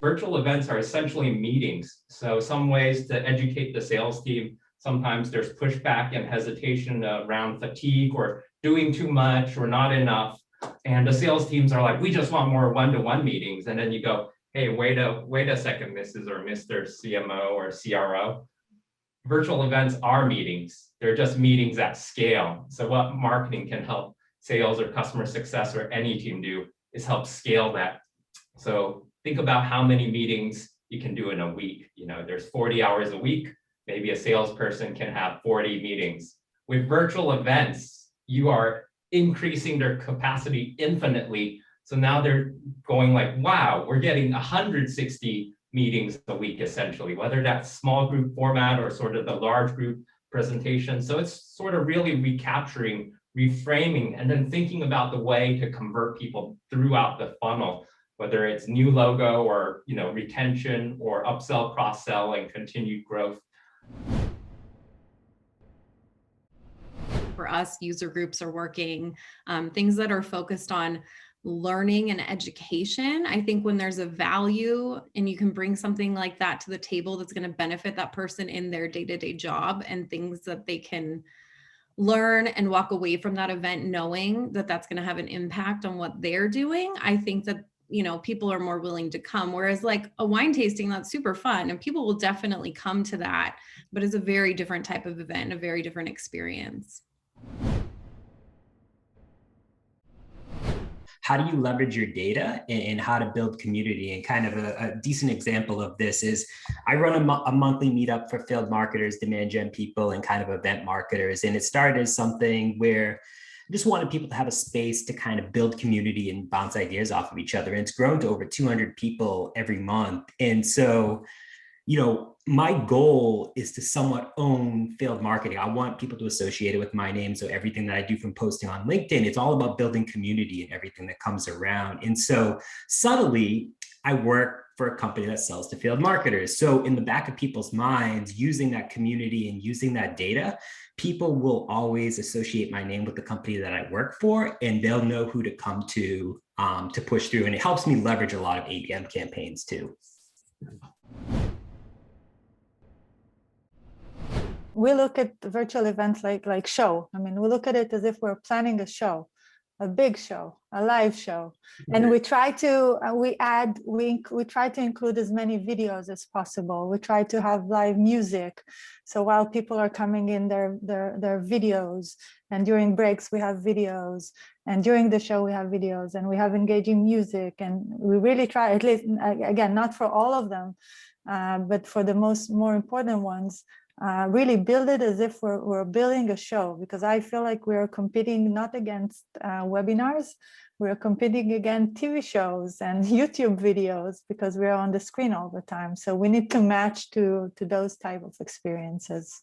virtual events are essentially meetings. So some ways to educate the sales team, sometimes there's pushback and hesitation around fatigue or doing too much or not enough. And the sales teams are like, we just want more one-to-one meetings. And then you go, hey, wait a second, Mrs. or Mr. CMO or CRO. Virtual events are meetings. They're just meetings at scale. So what marketing can help sales or customer success or any team do is help scale that. So think about how many meetings you can do in a week. You know, there's 40 hours a week. Maybe a salesperson can have 40 meetings. With virtual events, you are increasing their capacity infinitely. So now they're going like, wow, we're getting 160 meetings a week, essentially, whether that's small group format or sort of the large group presentation. So it's sort of really recapturing, reframing, and then thinking about the way to convert people throughout the funnel, whether it's new logo or retention or upsell, cross-sell, and continued growth. For us, user groups are working, things that are focused on learning and education. I think when there's a value and you can bring something like that to the table that's going to benefit that person in their day-to-day job and things that they can learn and walk away from that event knowing that that's going to have an impact on what they're doing, I think that people are more willing to come. Whereas like a wine tasting, that's super fun and people will definitely come to that, but it's a very different type of event, a very different experience. How do you leverage your data and how to build community? And kind of a decent example of this is I run a monthly meetup for field marketers, demand gen people, and kind of event marketers. And it started as something where I just wanted people to have a space to kind of build community and bounce ideas off of each other. And it's grown to over 200 people every month. And so, my goal is to somewhat own field marketing. I want people to associate it with my name. So everything that I do from posting on LinkedIn, it's all about building community and everything that comes around. And so subtly, I work for a company that sells to field marketers. So in the back of people's minds, using that community and using that data, people will always associate my name with the company that I work for, and they'll know who to come to push through. And it helps me leverage a lot of ABM campaigns too. We look at virtual events like show. I mean, we look at it as if we're planning a show, a big show, a live show, and we try to we try to include as many videos as possible. We try to have live music, so while people are coming in their videos, and during breaks we have videos, and during the show we have videos, and we have engaging music, and we really try, at least again, not for all of them, but for the more important ones. Really build it as if we're building a show, because I feel like we're competing not against webinars, we're competing against TV shows and YouTube videos, because we're on the screen all the time. So we need to match to those type of experiences.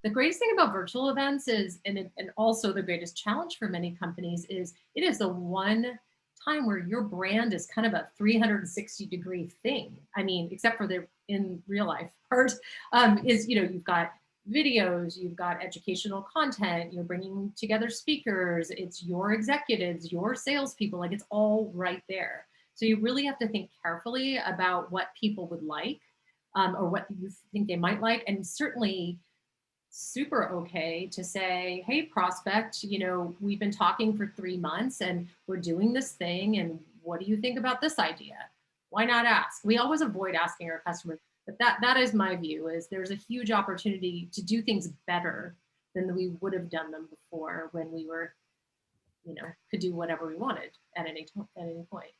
The greatest thing about virtual events is, and also the greatest challenge for many companies is, it is the one time where your brand is kind of a 360-degree thing. I mean, except for the in real life part, is, you've got videos, you've got educational content, you're bringing together speakers, it's your executives, your salespeople, like it's all right there. So you really have to think carefully about what people would like, or what you think they might like. And certainly super okay to say, hey, prospect, we've been talking for 3 months and we're doing this thing. And what do you think about this idea? Why not ask? We always avoid asking our customers, but that is my view, is there's a huge opportunity to do things better than we would have done them before, when we were, could do whatever we wanted at any point.